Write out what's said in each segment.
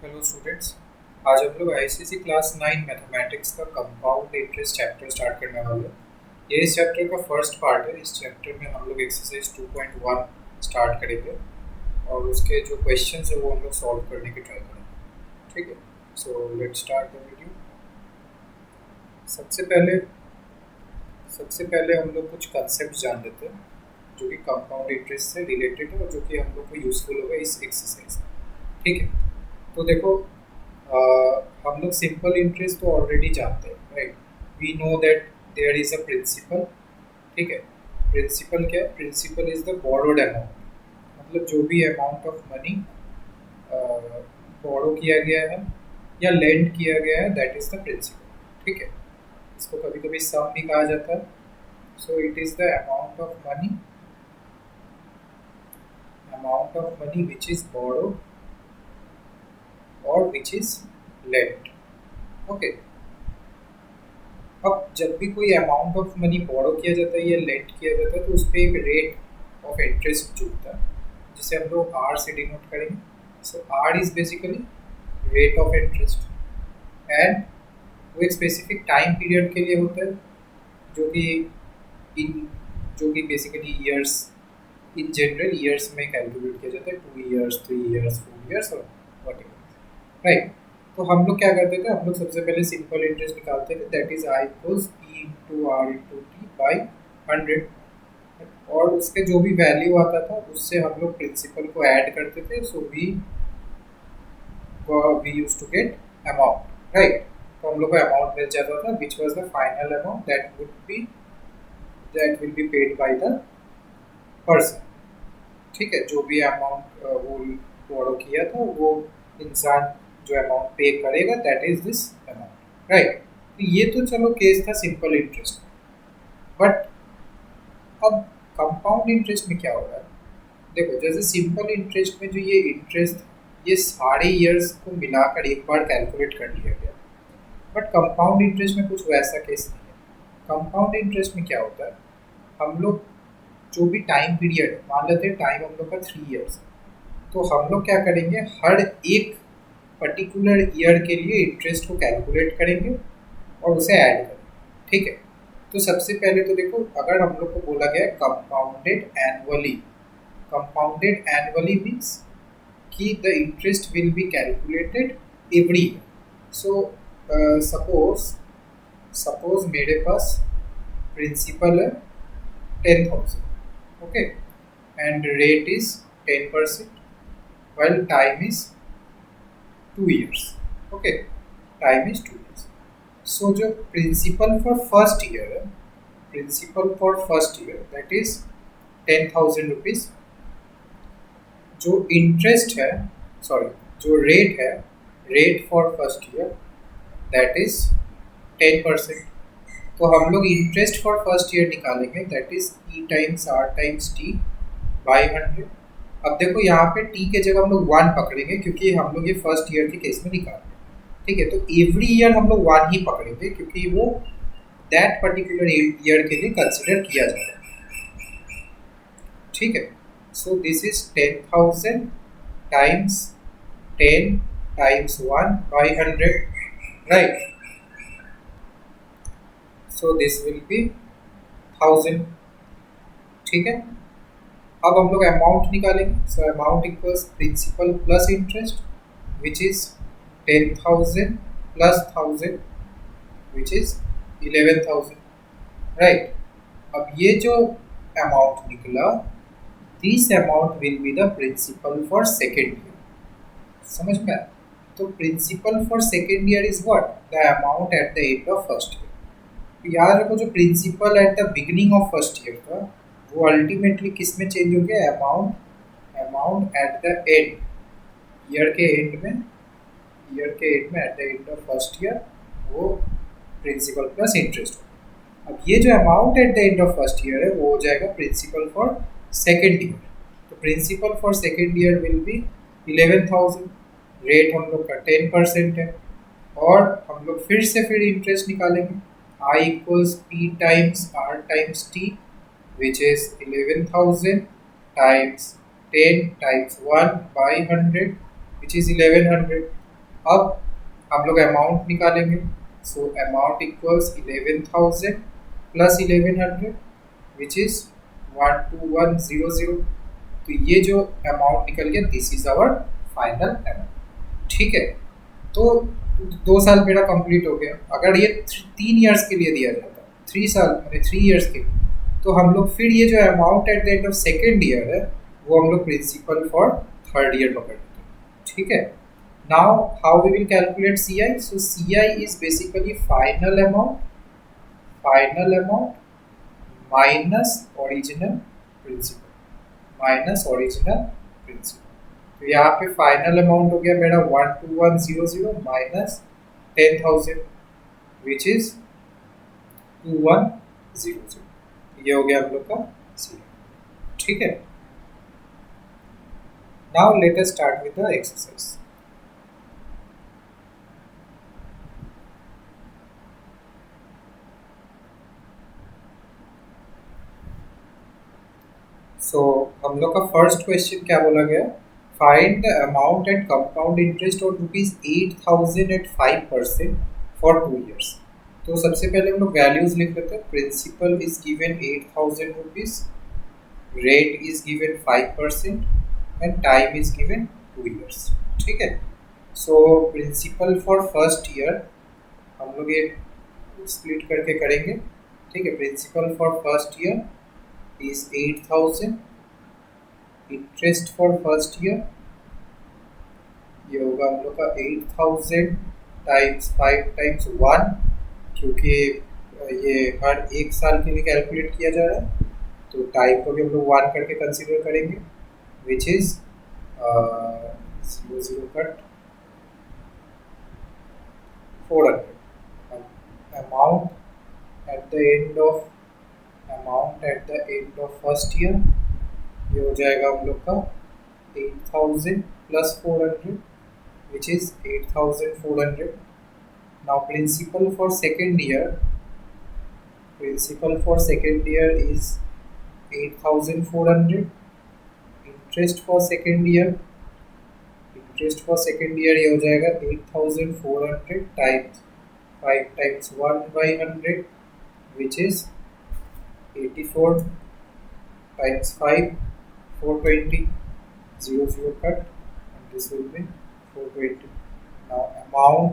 Hello students. आज हम लोग आईसीएसई क्लास 9 मैथमेटिक्स का कंपाउंड इंटरेस्ट चैप्टर स्टार्ट करने वाले हैं। ये इस चैप्टर का फर्स्ट पार्ट है। इस चैप्टर में हम लोग एक्सरसाइज 2.1 स्टार्ट करेंगे और उसके जो क्वेश्चंस है वो हम लोग सॉल्व करने की ट्राई करेंगे। ठीक है, so let's start the video. सबसे पहले सबसे पहले हम लोग कुछ कंसेप्ट जान लेते हैं जो कि कंपाउंड इंटरेस्ट से रिलेटेड है और जो कि हम लोग को यूज़फुल होगा इस एक्सरसाइज में। ठीक है, तो देखो, हम लोग सिंपल इंटरेस्ट तो ऑलरेडी जानते हैं, right. We know that there is a principal. ठीक है, प्रिंसिपल क्या है? Principal is the borrowed amount, मतलब जो भी अमाउंट ऑफ मनी बोरो किया गया है या लेंड किया गया है, दैट इज द प्रिंसिपल। ठीक है, इसको कभी कभी सम भी कहा जाता है। So it is the amount of money which is borrow और विच इज लेंड। ओके, अब जब भी कोई अमाउंट ऑफ मनी बोरो किया जाता है या लेंड किया जाता है तो उस पर एक रेट ऑफ इंटरेस्ट जुड़ता है जिसे हम लोग आर से डिनोट करेंगे। So R is basically rate of interest and वो एक स्पेसिफिक टाइम पीरियड के लिए होता है जो कि इन जो कि basically years, in general years में कैलकुलेट किया जाता है। 2 ईयर्स, 3 ईयर्स, 4 ईयर्स और वट, राइट। तो हम लोग क्या करते थे? हम लोग सबसे पहले सिंपल इंटरेस्ट निकालते थे, that is I equals P into R into T by 100, और उसके जो भी वैल्यू आता था उससे हम लोग प्रिंसिपल को ऐड करते थे। So we use to get amount, right. तो हम लोग को अमाउंट मिल जाता था which was the final amount that will be paid by the person. ठीक है, जो भी अमाउंट वो बोरो किया था वो इंसान जो अमाउंट पे करेगा, that is this amount, right. तो ये तो चलो केस था सिंपल इंटरेस्ट। बट अब कंपाउंड इंटरेस्ट में क्या हो रहा है? देखो, जैसे सिंपल इंटरेस्ट में जो ये इंटरेस्ट, ये सारे ईयर्स को मिलाकर एक बार कैलकुलेट कर लिया गया। बट कंपाउंड इंटरेस्ट में कुछ वैसा केस नहीं है। कंपाउंड इंटरेस्ट में क्या होता है? हम लोग जो भी टाइम पीरियड, मान लेते हैं टाइम हम लोग का 3 ईयर्स, तो हम लोग क्या करेंगे, हर एक पर्टिकुलर ईयर के लिए इंटरेस्ट को कैलकुलेट करेंगे और उसे ऐड करेंगे। ठीक है, तो सबसे पहले तो देखो, अगर हम लोग को बोला गया कंपाउंडेड एनुअली मीन्स कि the interest will be calculated every year. So suppose मेरे पास प्रिंसिपल है 10,000, okay, and rate is 10%, while time is 2 years, okay, time is 2 years. So जो principal for first year that is 10,000 rupees. जो interest है, sorry, जो rate है, rate for first year that is 10%। तो हम लोग इंटरेस्ट फॉर फर्स्ट ईयर निकालेंगे, that is e times are times t by 100। अब देखो, यहाँ पे टी के जगह हम लोग 1 पकड़ेंगे क्योंकि हम लोग ये फर्स्ट ईयर के केस में निकाल रहे हैं। ठीक है, तो एवरी ईयर हम लोग 1 ही पकड़ेंगे क्योंकि वो दैट पर्टिकुलर ईयर के लिए कंसिडर किया जा रहा है। ठीक है, so this is 10,000 times 10 times 1 by 100, right. So this will be 1000। ठीक है, अब हम लोग अमाउंट निकालेंगे। So amount equals principal plus interest which is 10,000 plus 1,000 which is 11,000, right. अब ये जो अमाउंट निकला, this amount will be the principal for second year. समझ में आया? तो principal for second year is what? The amount at the end of first year. तो याद रखो, जो principal at the beginning of first year था वो अल्टीमेटली किस में चेंज हो गया? Amount at the end, year के एंड में, at the end of first year वो प्रिंसिपल प्लस इंटरेस्ट हो। अब ये जो amount at the end of first year है वो हो जाएगा प्रिंसिपल फॉर सेकेंड ईयर। तो principal for second year will be 11,000, rate हम लोग का 10% है, और हम लोग फिर इंटरेस्ट निकालेंगे। I equals P times are times T which is 11,000 times 10 times 1 by 100 which is 1100, अब हम लोग अमाउंट निकालेंगे। So amount equals 11,000 plus 1100 which is 12100। तो ये जो अमाउंट निकल गया this is our final amount. ठीक है, तो 2 साल मेरा कंप्लीट हो गया। अगर ये 3 इयर्स के लिए दिया जाता, 3 साल मैंने 3 इयर्स के लिए, तो हम लोग फिर ये जो amount at the end of second year है वो हम लोग प्रिंसिपल फॉर थर्ड ईयर पकड़ लेते हैं। ठीक है, now how we will calculate CI? So CI is basically final amount minus original principal। तो यहाँ पे फाइनल अमाउंट हो गया मेरा 12100 माइनस 10,000 विच इज 2100। ये हो गया हम लोग का CI। ठीक है, now let us start with the exercise. So हम लोग का फर्स्ट क्वेश्चन क्या बोला गया, find the amount and compound interest on ₹8,000 at 5% for 2 years. तो सबसे पहले हम लोग वैल्यूज लिख लेते हैं। Principal is given ₹8,000, rate is given 5% and time is given 2 years. ठीक है, so principal for first year हम लोग ये स्प्लिट करके करेंगे। ठीक है, principal for first year is 8,000, interest for first year ये होगा हम लोग का 8,000 टाइम्स 5 टाइम्स 1, क्योंकि ये हर 1 साल के लिए कैलकुलेट किया जा रहा है, तो टाइम को भी हम लोग 1 करके कंसीडर करेंगे which is 0 cut 400। Amount at the end of first year ये हो जाएगा हम लोग का 8,000 plus 400 which is 8,400। Now principal for second year is 8,400। Interest for second year ये हो जाएगा 8,400 times 5 times 1/100 which is 84 times 5 420 0 cut and this will be 420। now amount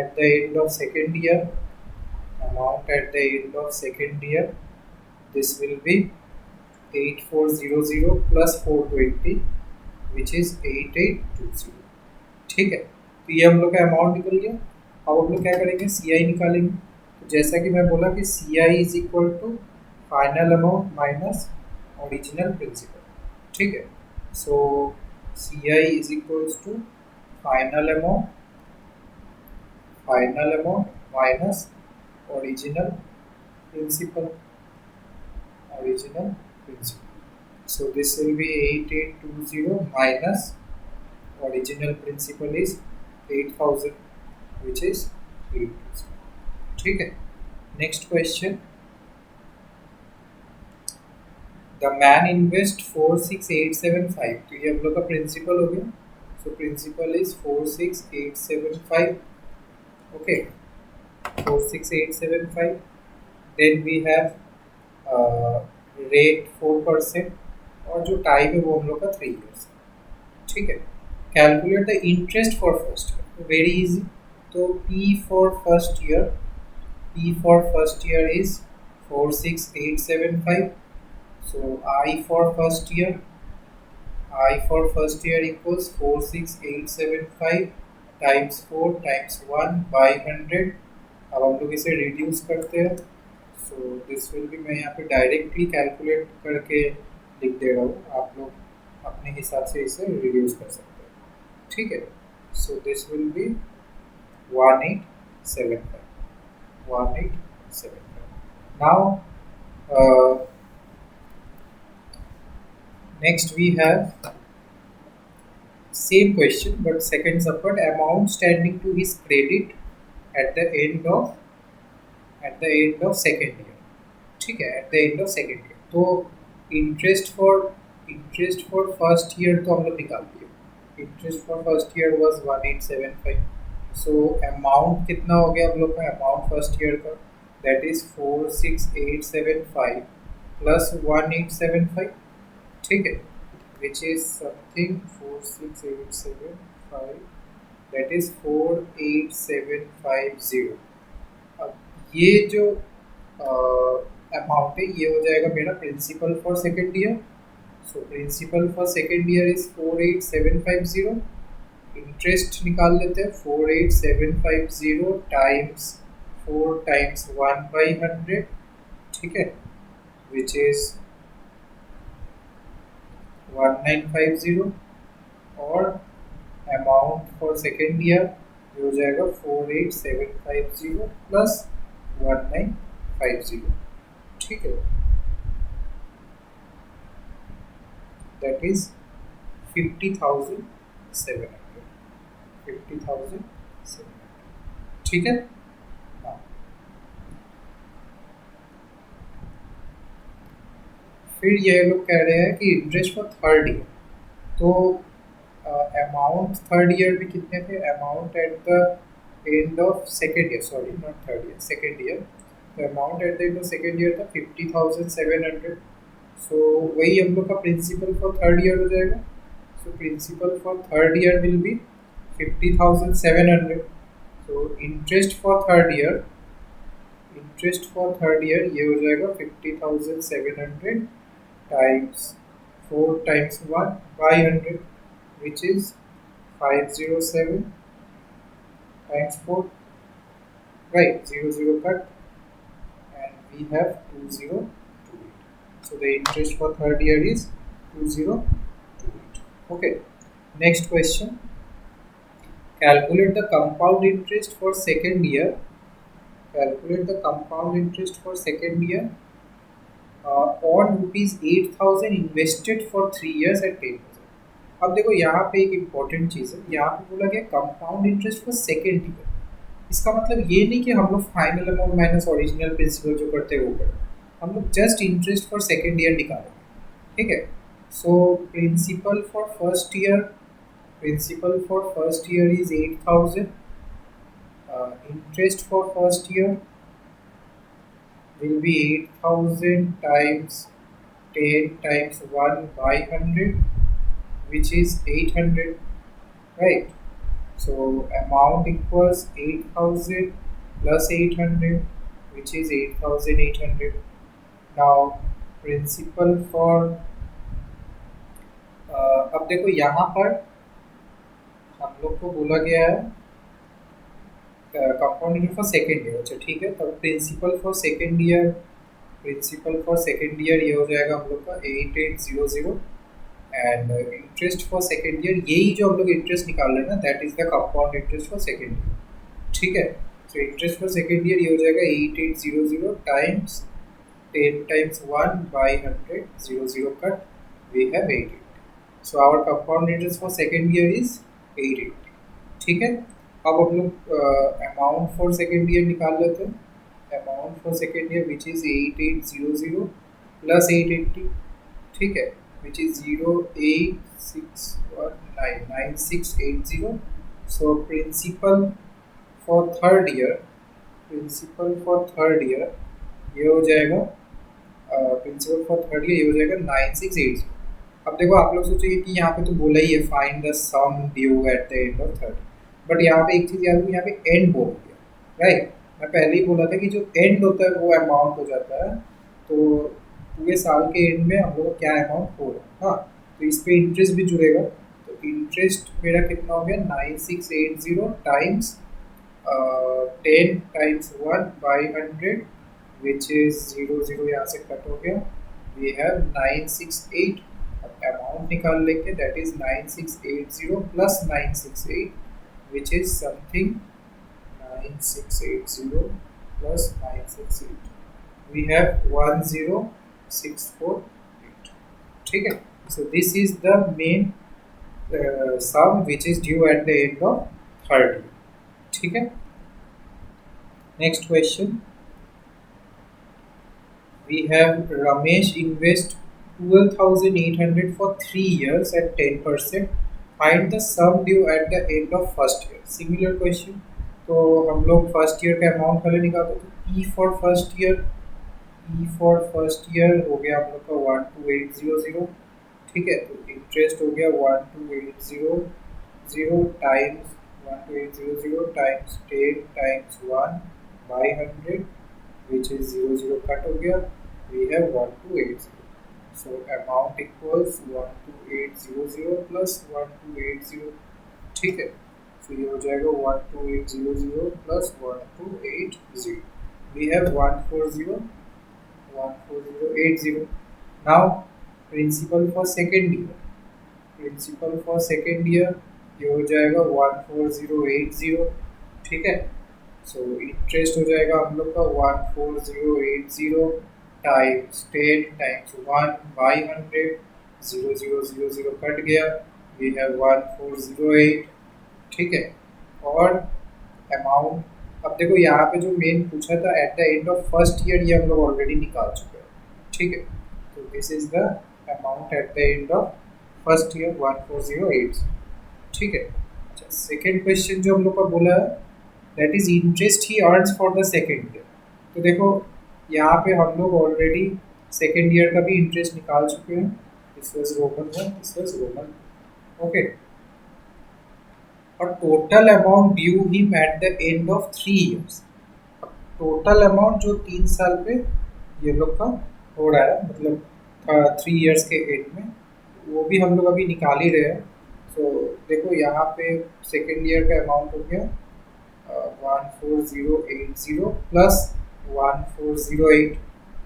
at the end of second year this will be 8400 plus 420 which is 8820। ठीक है, तो ये हम लोग का अमाउंट निकल गया। अब हम लोग क्या करेंगे, CI निकालेंगे। तो जैसा कि मैं बोला कि CI is equal to final amount minus original principal. ठीक है, so CI is equals to final amount minus original principal. So this will be 8820 minus original principal is 8,000 which is 8,000। ठीक है, next question, the man invest 46875। तो ये हम लोग का principal हो गया। So principal is 46875। Okay, 46875। Then we have rate 4% और जो टाइम है वो हम लोग का 3 इयर्स। ठीक है, calculate the interest for first year. Very easy. तो P for first year is 46875। So I for first year equals 46875 times 4 times 1/100। अब हम लोग इसे रिड्यूस करते हैं। सो दिस विल बी, मैं यहाँ पे डायरेक्टली कैलकुलेट करके लिख दे रहा हूँ, आप लोग अपने हिसाब से इसे रिड्यूस कर सकते हैं। ठीक है, so this will B 1875। Now next we have same question but second subpart, amount standing to his credit at the end of second year। ठीक है, at the end of second year। तो interest for first year तो हम लोग निकाल दिए। Interest for first year was 1875. So amount कितना हो गया हम लोग का अमाउंट फर्स्ट ईयर का, दैट इज 46875 प्लस 1875. ठीक है, which is something 46875, that is 48750. अब ये जो अमाउंट है ये हो जाएगा मेरा principal for second year. So principal for second year is 48750. Interest निकाल लेते हैं 48750 टाइम्स 4 टाइम्स 1/100. ठीक है, विच इज 1950. और अमाउंट फॉर सेकेंड ईयर हो जाएगा 48750 प्लस 1950. ठीक है, दैट इज 50,700. 50,700. ठीक है. हाँ, फिर ये लोग कह रहे हैं कि इंटरेस्ट फॉर थर्ड ईयर. तो अमाउंट थर्ड ईयर में कितने थे, amount at the end of second year, sorry not third year, second year. तो amount at the end of second year था 50,700. सो वही हम लोग का प्रिंसिपल फॉर थर्ड ईयर हो जाएगा. So principal for third year will be 50,700. So interest for third year, interest for third year ये हो जाएगा 50,700 times 4 times 1/100, which is 507 times 4, right, 0 cut, and we have 2028. So the interest for third year is 2028. Okay, next question. Calculate the compound interest for second year. Calculate the compound interest for second year on rupees 8,000 invested for 3 years at 10%. अब देखो यहाँ पे एक important चीज़ है, यहाँ पे बोला गया compound interest for second year. इसका मतलब ये नहीं कि हम लोग final amount minus original principal जो करते हैं वो करें, हम लोग just interest for second year निकालेंगे. ठीक है. So principal for first year, principal for first year is 8,000. Interest for first year will be 8,000 times 10 times 1/100, which is 800, right? So amount equals 8,000 plus 800, which is 8,800. Now principal for अब देखो यहाँ पर हम लोग को बोला गया है compound interest for second year. अच्छा ठीक है, तो principal for second year, principal for second year ये हो जाएगा हम लोग का 8800. And interest for second year यही जो हम लोग इंटरेस्ट निकाल रहे हैं ना, that is the compound interest for second year. ठीक है. So interest for second year ये हो जाएगा 8800 times 10 times 1/100, 0 cut, we have 880. So our compound interest for second year is 880. ठीक है. अब हम लोग अमाउंट फॉर सेकेंड ईयर निकाल लेते हैं. Amount for second year which is 8800 plus 880. ठीक है, which is 0.86199680. So principal for third year, principal for third year ये हो जाएगा प्रिंसिपल फॉर थर्ड ईयर ये हो जाएगा 9680. अब देखो आप लोग सोचेंगे कि यहाँ पे तो बोला ही है find the sum due at the end of third, but यहाँ पे एक चीज़ याद रखो, यहाँ पे एंड बोल दिया, राइट. मैं पहले ही बोला था कि जो एंड होता है वो अमाउंट हो जाता है. तो पूरे साल के एंड में हम लोग का क्या अमाउंट हो रहा है. हाँ, तो इस पे इंटरेस्ट भी जुड़ेगा. तो इंटरेस्ट मेरा कितना हो गया 9680 टाइम्स 10 टाइम्स 1/100, विच इज 0 यहाँ से कट हो गया, वी हैव 968. अब अमाउंट निकाल लेंगे, that is 9680 plus 968, which is something 9680 plus 968, we have 10648. ठीक है. So this is the main sum which is due at the end of third year. ठीक है. Next question. We have Ramesh invest 12,800 for 3 years at 10%. Find the sum due at the end of first year, similar question. तो हम लोग first year का amount पहले निकालते थे। E for first year, E for first year हो गया हम लोग का 12800। ठीक है, तो इंटरेस्ट हो गया 12800 times 12800 times 10 times 1 by 100, which is 00 cut हो गया, we have 1280। so amount equals 12800 plus 1280। ठीक है, so ये हो जाएगा 12800 plus 1280, we have 14080। now principal for second year, principal for second year ये हो जाएगा 14080। ठीक है, सो इंटरेस्ट हो जाएगा हम लोग का 14080 टाइम्स 10 टाइम्स 1 बाई 100, 0000 कट गया, वी हैव 1408। ठीक है, और अमाउंट अब देखो यहाँ पे जो मेन पूछा था eight the end of first year, ये हम लोग ऑलरेडी निकाल चुके हैं। ठीक है, तो this is the amount at the end of first year 1408। ठीक है, अच्छा सेकेंड क्वेश्चन जो हम लोग का बोला है that is interest he earns for the second year. तो देखो यहाँ पे हम लोग ऑलरेडी सेकेंड ईयर का भी इंटरेस्ट निकाल चुके हैं। This was Roman 1, this was Roman, okay. और total amount due him at the end of 3 years, total amount जो 3 साल पे ये लोग का हो रहा है, मतलब 3 इयर्स के एंड में, वो भी हम लोग अभी निकाल ही रहे हैं। सो देखो यहाँ पे सेकेंड ईयर का अमाउंट हो गया 14080 प्लस 1408।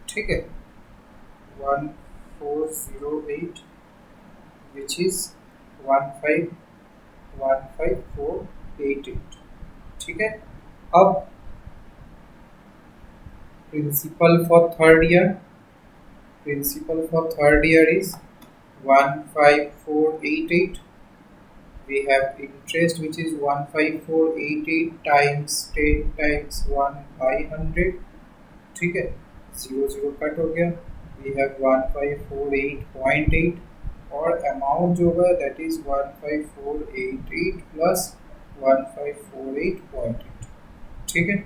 ठीक है, 1408 विच इज 1515488। ठीक है, अब principal for third year, principal for third year is 15488। we have interest which is 15488 times 10 times 1 by 100। ठीक है, 00 कट हो गया, we have 1548.8, और अमाउंट जो होगा दैट इज 15488 प्लस 1548.8। ठीक है,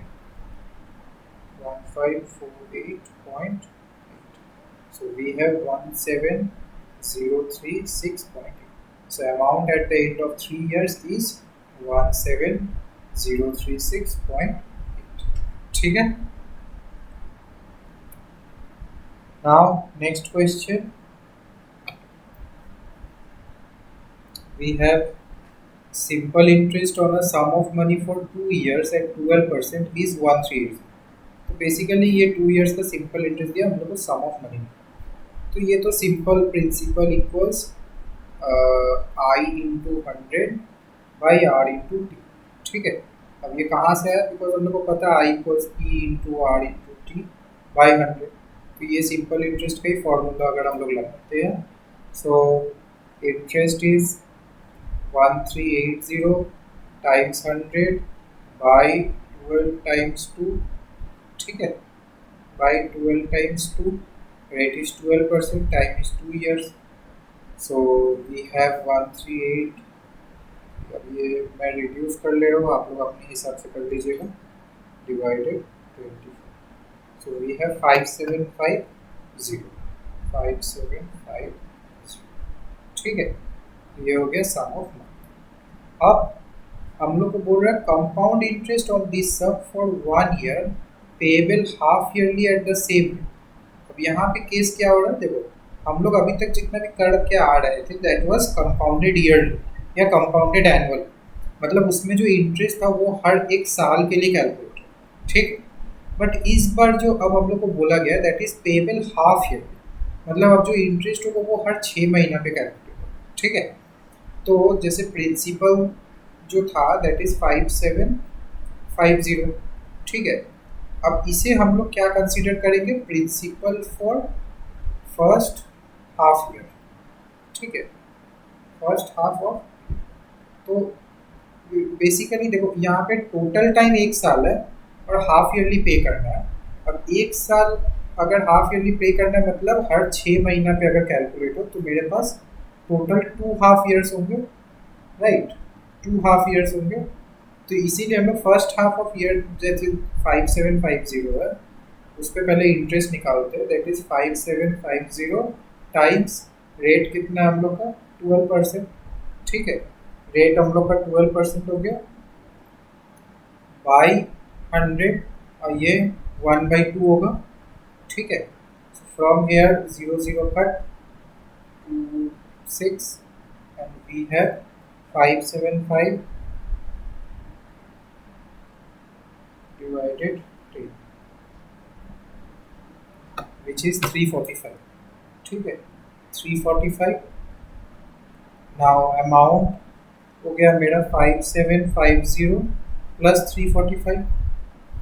1548.8, so we have 17036.8। So amount at the end of 3 years is 17036.8। ठीक है, now next question we have simple interest on a sum of money for 2 years at 12% is 130। तो basically ये 2 years का simple interest दिया हम लोग को सम of money. तो ये तो simple principal equals I into 100 by R into T. ठीक है, अब ये कहाँ से है, बिकॉज हम लोग को पता है I equals P into R into T by 100। तो ये सिंपल इंटरेस्ट का ही फॉर्मूला अगर हम लोग लगाते हैं, so interest is 1380 times 100 by 12 times 2। ठीक है, by 12 times 2, rate is 12%, time is 2 years। So we have 138। अब ये मैं रिड्यूस कर ले रहा हूँ, आप लोग अपने हिसाब से कर लीजिएगा, डिवाइडेड 24। So we have 5750, 5750। ठीक है, ये हो गया सम ऑफ मनी। अब हम लोग को बोल रहा है compound interest on this sum for 1 year payable half yearly at the same rate. अब यहाँ पे केस क्या हो रहा है, देखो हम लोग अभी तक जितना भी कर के आ रहे थे दैट वाज कंपाउंडेड ईयरली या कंपाउंडेड एनुअल, मतलब उसमें जो इंटरेस्ट था वो हर एक साल के लिए कैलकुलेट। ठीक, बट इस बार जो अब हम लोग को बोला गया that is payable half yearly, मतलब अब जो इंटरेस्ट होगा वो हर 6 महीना पे कैलकुलेट होगा। ठीक है, तो जैसे प्रिंसिपल जो था दैट इज 5750। ठीक है, अब इसे हम लोग क्या कंसीडर करेंगे, principal for first half year. ठीक है, फर्स्ट हाफ ऑफ, तो बेसिकली देखो यहाँ पे टोटल टाइम 1 साल है और हाफ ईयरली पे करना है। अब 1 साल अगर हाफ ईयरली पे करना है मतलब हर 6 महीना पे अगर कैलकुलेट हो तो मेरे पास टोटल 2 हाफ ईयर्स होंगे। राइट, 2.5 years होंगे। तो इसीलिए हम लोग फर्स्ट हाफ ऑफ ईयर जैसे 5750 है उस पर पहले इंटरेस्ट निकालते हैं, दैट इज 5750 टाइम्स रेट कितना है हम लोग का 12%। ठीक है, रेट हम लोग का 12% हो गया बाई 100 और ये 1/2 होगा। ठीक है, from here 0 0 cut 6 and we have 575 divided 10 which is 345। ठीक है, 345। नाउ अमाउंट हो गया मेरा 5750 plus 345,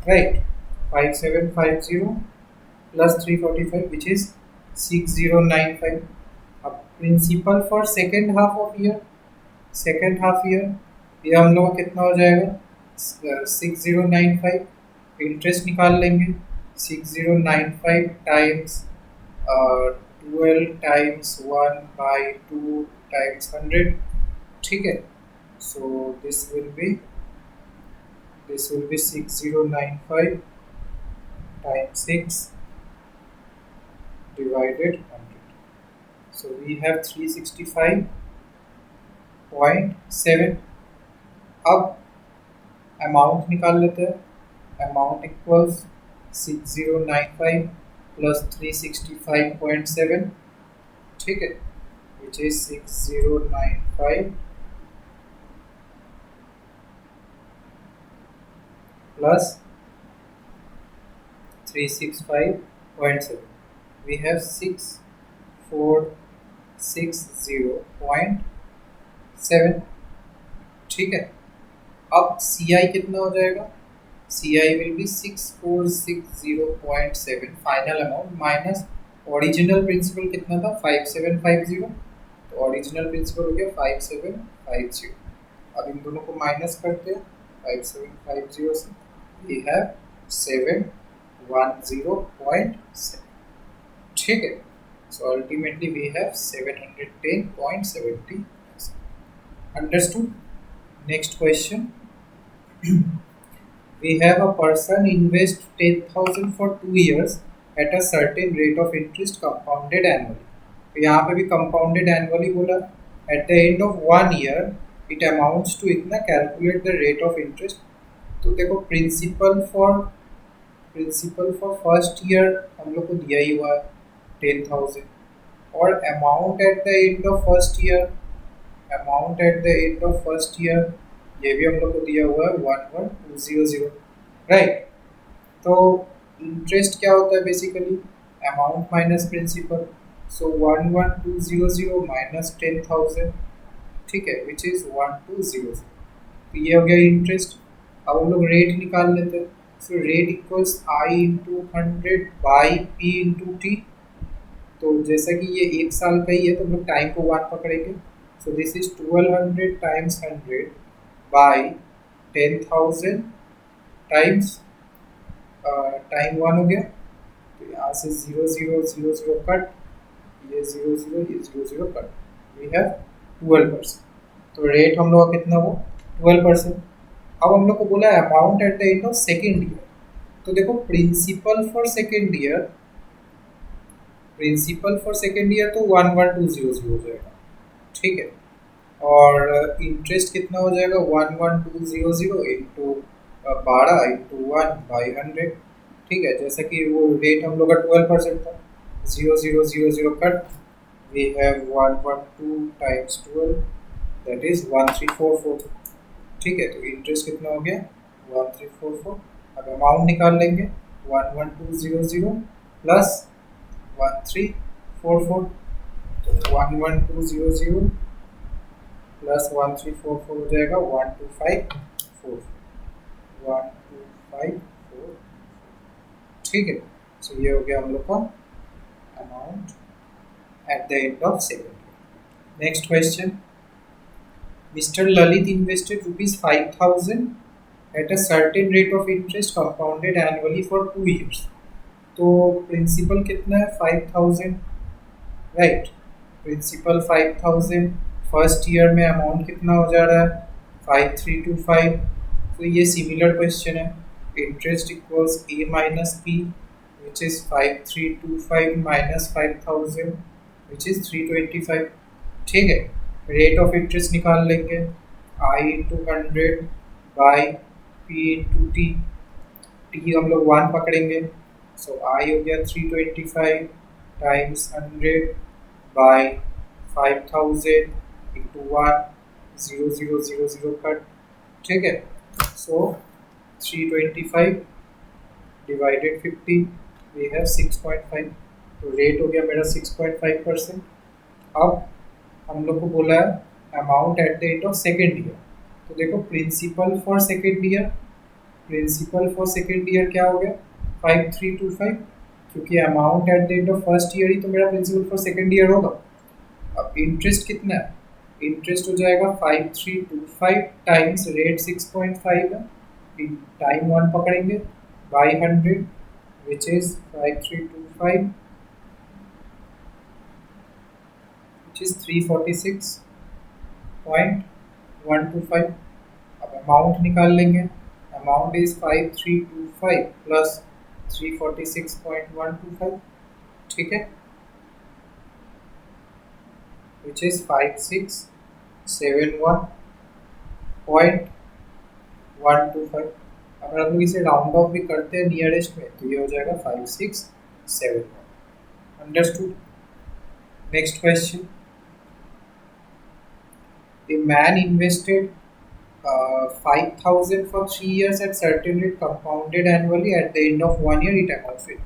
right, 5750 plus 345 which is 6095। अब principal for second half of year, second half year ये हम लोग का कितना हो जाएगा 6095। इंटरेस्ट निकाल लेंगे 6095 टाइम्स 12 टाइम्स 1/2 टाइम्स 100। ठीक है, so this will be 6095 times 6 divided 100, so we have 365.7। अब अमाउंट निकाल लेते हैं, अमाउंट इक्वल्स 6095 प्लस 365.7। ठीक है, विच इज 6095 plus 365.7, we have 6460.7। ठीक है, अब CI कितना हो जाएगा, CI will be 6460.7 final amount minus original principal कितना था 5750, तो ओरिजिनल प्रिंसिपल हो गया 5750। अब इन दोनों को माइनस करते हैं 5750 से, we have 710.7। ठीक है, so ultimately we have 710.70। understood? Next question, we have a person invest 10,000 for 2 years at a certain rate of interest compounded annually। तो यहाँ पे भी compounded annually बोला, at the end of 1 year it amounts to इतना, calculate the rate of interest। तो देखो principal for first year हम लोग को दिया ही हुआ है 10,000 और amount at the end of first year, amount at the end of first year ये भी हम लोग को दिया हुआ है 11200, राइट। तो इंटरेस्ट क्या होता है बेसिकली अमाउंट माइनस प्रिंसिपल, सो 11200 माइनस 10,000। ठीक है, विच इज 1200। तो ये हो गया इंटरेस्ट। अब हम लोग रेट निकाल लेते हैं, so rate equals I into 100 by P into T. तो जैसा कि ये 1 साल का ही है तो हम लोग टाइम को 1 पकड़ेंगे, सो this is 1200 times 100 by 10,000 times time 1 हो गया। तो यहाँ से 0000 कट, ये 00 ये 00 कट, वी हैव 12%। तो रेट हम लोग का कितना हो 12%। अब हम लोग को बोला है amount at the end of second year, तो देखो principal for second year, principal for second year तो 11200 हो जाएगा। ठीक है, और इंटरेस्ट कितना हो जाएगा 11200 इंटू 12 इंटू 1/100। ठीक है, जैसा कि वो रेट हम लोग का 12% था, 0000 cut, we have 112 times 12 that is 1344। ठीक है, तो इंटरेस्ट कितना हो गया 1344। अब अमाउंट निकाल लेंगे 11200 प्लस 1344, तो 11200 प्लस 1344 हो जाएगा 12544। ठीक है, सो ये हो गया हम लोग का amount at the end of second year. Next question, Mr. Lalit invested ₹5,000 at a certain rate of interest compounded annually for 2 years। तो प्रिंसिपल कितना है 5,000, राइट, प्रिंसिपल 5,000 फर्स्ट ईयर में अमाउंट कितना हो जा रहा है 5325। तो ये सिमिलर क्वेश्चन है। Interest equals A minus P which is 5325 minus 5000 which is 325। ठीक है, रेट ऑफ इंटरेस्ट निकाल लेंगे I into 100 by P into T. T हम लोग 1 पकड़ेंगे, सो आई हो गया 325 टाइम्स 100 बाई 5000 इंटू 1, 0000 कट। ठीक है, सो 325 डिवाइडेड 50 वी हैव 6.5। तो रेट हो गया मेरा 6.5%। अब हम लोग को बोला है amount at the end of second year. तो देखो principal for second year, principal for second year क्या हो गया 5325, क्योंकि amount at the end of first year ही तो मेरा प्रिंसिपल फॉर सेकेंड ईयर होगा। अब इंटरेस्ट कितना है, इंटरेस्ट हो जाएगा 5325 टाइम्स रेट 6.5 है, टाइम 1 पकड़ेंगे by 100 which is 5325 which is 346.125। अब अमाउंट निकाल लेंगे, अमाउंट इज 5325 प्लस 346.125। ठीक है, which is 5671.125। अगर हम लोग इसे राउंड ऑफ भी करते हैं नियरेस्ट में तो ये हो जाएगा 5671। Understood. Next question, a man invested 5,000 for 3 years at certain rate compounded annually at the end of 1 year it amount fit।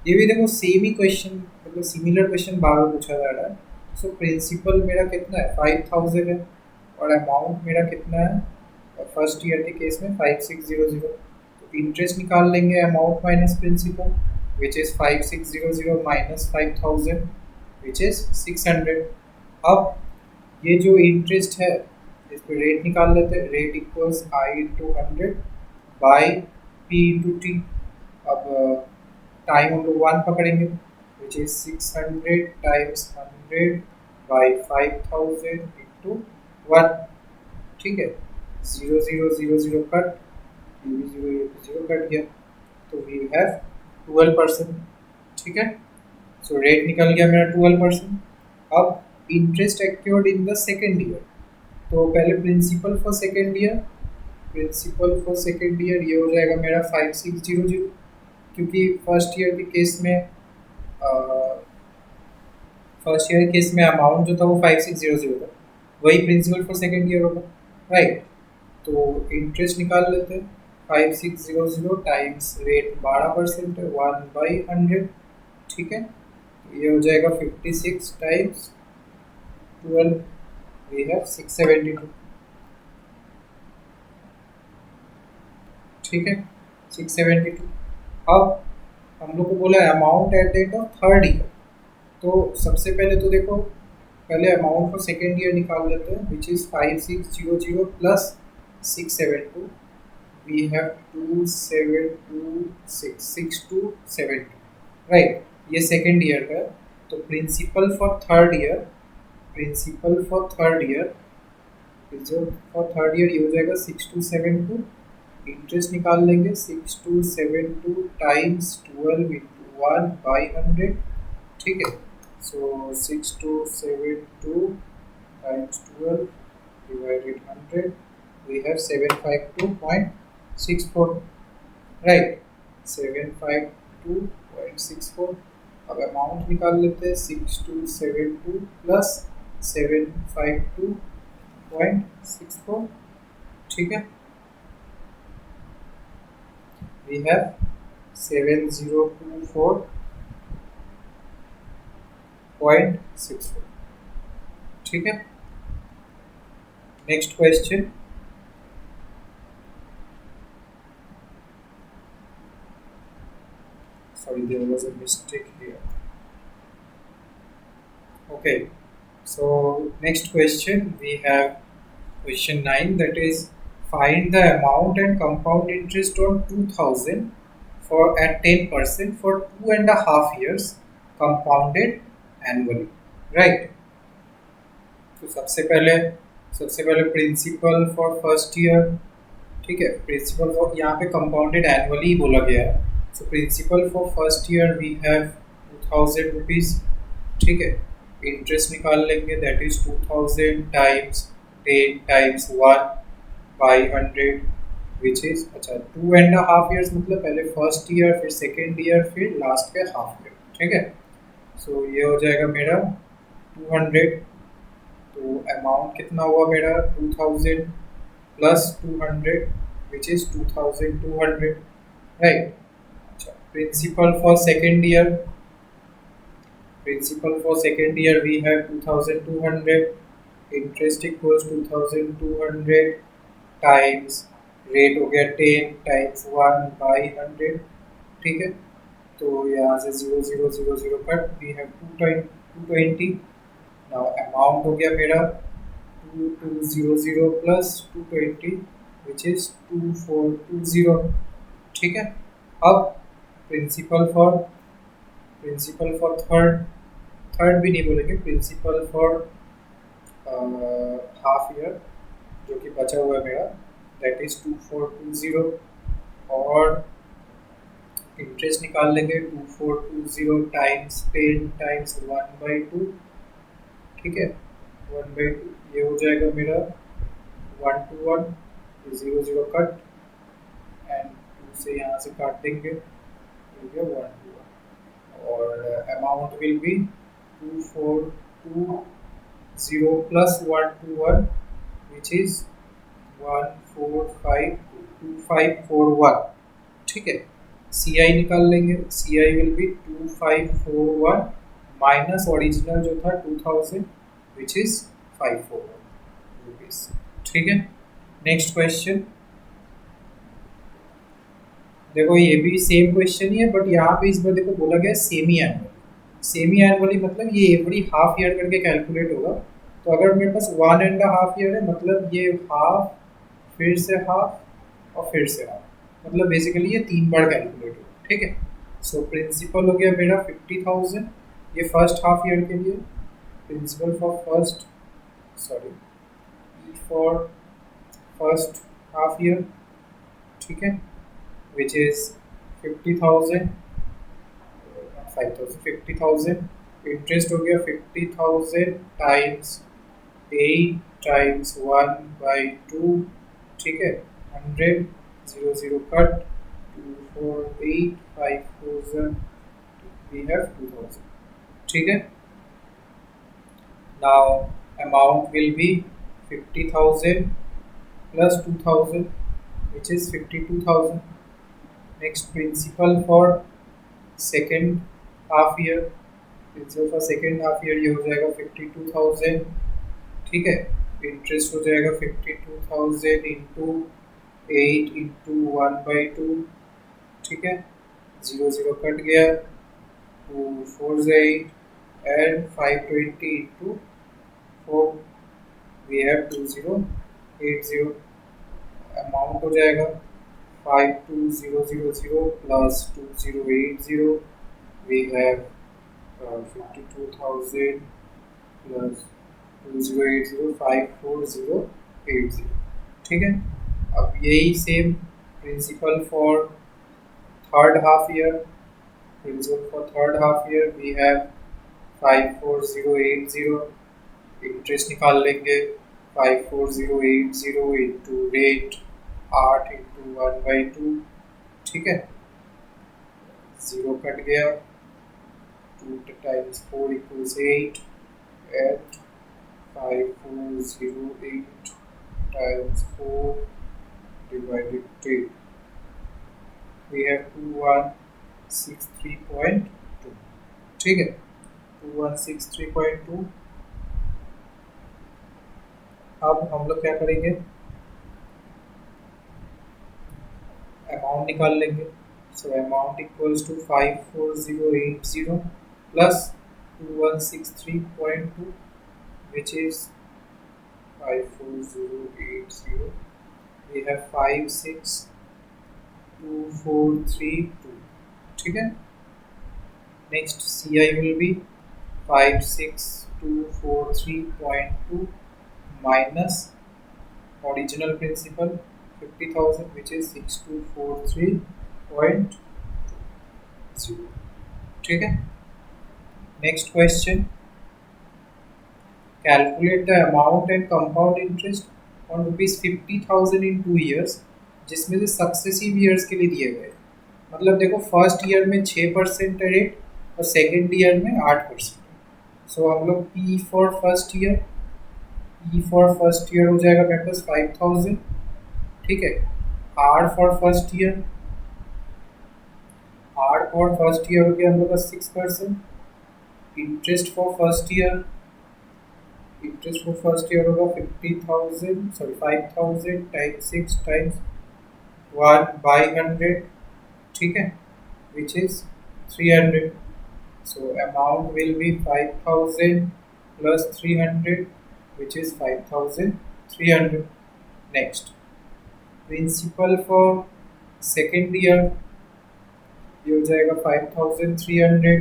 ये भी देखो सेम ही क्वेश्चन, मतलब सिमिलर क्वेश्चन बार बार पूछा जा रहा है। सो प्रिंसिपल मेरा कितना है 5000 है और अमाउंट मेरा कितना है फर्स्ट ईयर के केस में 5600। तो इंटरेस्ट निकाल लेंगे amount minus principal which is 5600 minus 5000 which is 600। अब ये जो इंटरेस्ट है इस पर रेट निकाल लेते हैं, rate equals I into 100 by P into T. अब टाइम हम लोग 1 पकड़ेंगे which is 600 times 100 by 5000 into 1। ठीक है, 0000 कट, ये भी 0 कट गया, तो वी हैव 12%। ठीक है, सो रेट निकल गया मेरा 12%। अब interest accrued in the second year, तो पहले principal for second year, principal for second year ये हो जाएगा मेरा 5600, क्योंकि फर्स्ट ईयर के केस में अमाउंट जो था वो 5600 था, वही प्रिंसिपल फॉर सेकेंड ईयर होगा, राइट। तो इंटरेस्ट निकाल लेते हैं 5600 टाइम्स रेट 12% है 1/100। ठीक है, ये हो जाएगा 56 टाइम्स 12 we have 672। ठीक है, 672। अब हम लोग को बोला है amount at the end of third year. तो सबसे पहले तो देखो, पहले अमाउंट फॉर सेकेंड ईयर निकाल लेते हैं which is 5600 plus 672 we have 2726 right. ये सेकेंड ईयर का है। तो principal for third year, principal for third year ये हो जाएगा 6272। इंटरेस्ट निकाल लेंगे 6272 टाइम्स 12 इंटू 1/100। ठीक है, so 6272 times 12 divided 100 we have 752.64 right, 752.64। अब अमाउंट निकाल लेते हैं 6272 प्लस 752.64। ठीक है, we have 7024.64। ठीक है, next question, sorry there was a mistake here। okay, so next question we have question 9, that is find the amount and compound interest on 2000 for at 10% for 2.5 years compounded annually, right। तो सबसे पहले principal for first year, ठीक है। Principal for यहाँ पे compounded annually बोला गया है। So principal for first year we have 2000 rupees, ठीक है। इंटरेस्ट निकाल लेंगे, that is 2000 times 10 times 1 by 100 which is, अच्छा 2.5 ईयर्स, मतलब पहले फर्स्ट ईयर फिर सेकेंड ईयर फिर लास्ट के हाफ ईयर, ठीक है। सो ये हो जाएगा मेरा 200। तो अमाउंट कितना हुआ मेरा 2000 प्लस 200 विच इज 2200, राइट। अच्छा principal for second year, principal for second year we have 2200, interest equals 2200 times rate हो गया 10 टाइम्स 1 बाई 100, ठीक है। तो यहाँ से 0000 cut, we have 220। Now amount हो गया मेरा 2200 प्लस 220 विच इज 2420, ठीक है। अब प्रिंसिपल फॉर थर्ड, थर्ड भी नहीं बोलेंगे, प्रिंसिपल फॉर हाफ ईयर जो कि बचा हुआ है मेरा, दैट इज 2420। और इंटरेस्ट निकाल लेंगे 2420 टाइम्स 10 टाइम्स 1/2, ठीक है। 1/2 ये हो जाएगा मेरा 1 to 1, 0 0 कट एंड 2 से यहाँ से काट देंगे, हो गया 1 to 1। और amount will be 2420 plus 1 to 1 which is 2541, ठीक है। सी आई निकाल लेंगे, C I will be 2541 minus original जो था 2000 विच इज 541 रुपीज, ठीक है। नेक्स्ट क्वेश्चन, देखो ये भी सेम क्वेश्चन ही है बट यहाँ पे इस बार देखो बोला गया सेमी एनुअली। सेमी एनुअली मतलब ये एवरी हाफ ईयर करके कैलकुलेट होगा। तो अगर मेरे पास 1.5 ईयर है मतलब ये हाफ फिर से हाफ और फिर से हाफ, मतलब बेसिकली ये 3 बार कैलकुलेट होगा, ठीक है। सो प्रिंसिपल हो गया मेरा 50,000, ये फर्स्ट हाफ ईयर के लिए। Principal for first, sorry for first half year, ठीक है, which is 50,000, 5,000, 50,000। इंटरेस्ट हो गया 50,000 टाइम्स 8 टाइम्स 1/2, ठीक है। 100, 0 0 कट, 248, 5,000, we have 2,000, ठीक है। Now amount will be 50,000 plus 2,000 which is 52,000। Next principal for second half year, principal for second half year ये हो जाएगा 52,000, ठीक है। इंटरेस्ट हो जाएगा 52,000 इंटू 8 इंटू 1/2, ठीक है। 0 0 कट गया, 2 4 से 8 and 520 into 4 we have 2080। Amount हो जाएगा 52,000 plus 2080, we have 52,000 plus 2080, 54080, ठीक है। अब यही same principal for third half year, principal for third half year we have 54080। Interest निकाल लेंगे 54080 इंटू रेट 8 इंटू 1/2, ठीक है। 0 कट गया, 2 times 4 equals 8 and 5408 times 4 divided 3, we have 2163.2, ठीक है। 2163.2। अब हम लोग क्या करेंगे, अमाउंट निकाल लेंगे। So amount equals to 54080 plus 2163.2 which is 54080, we have 562,432, ठीक है। Next C I will be 56 6243.2 minus original principal 50,000 which is 6243.0. ठीक है. Next question. Calculate the amount and compound interest on rupees 50,000 in 2 years, जिसमें से successive years के लिए दिए गए. मतलब देखो फर्स्ट ईयर में 6% रेट और सेकेंड ईयर में 8%. सो हम लोग ई फॉर फर्स्ट ईयर हो जाएगा मेरे पास 5,000. ठीक है. आर फॉर फर्स्ट ईयर हो गया हम लोग का 6%. इंटरेस्ट फॉर फर्स्ट ईयर होगा 5,000 टाइम्स 6 टाइम्स 1/100. ठीक है, which is 300. So amount will be 5,000 plus 300, which is 5,300. Next, principal for second year ये हो जाएगा 5,300.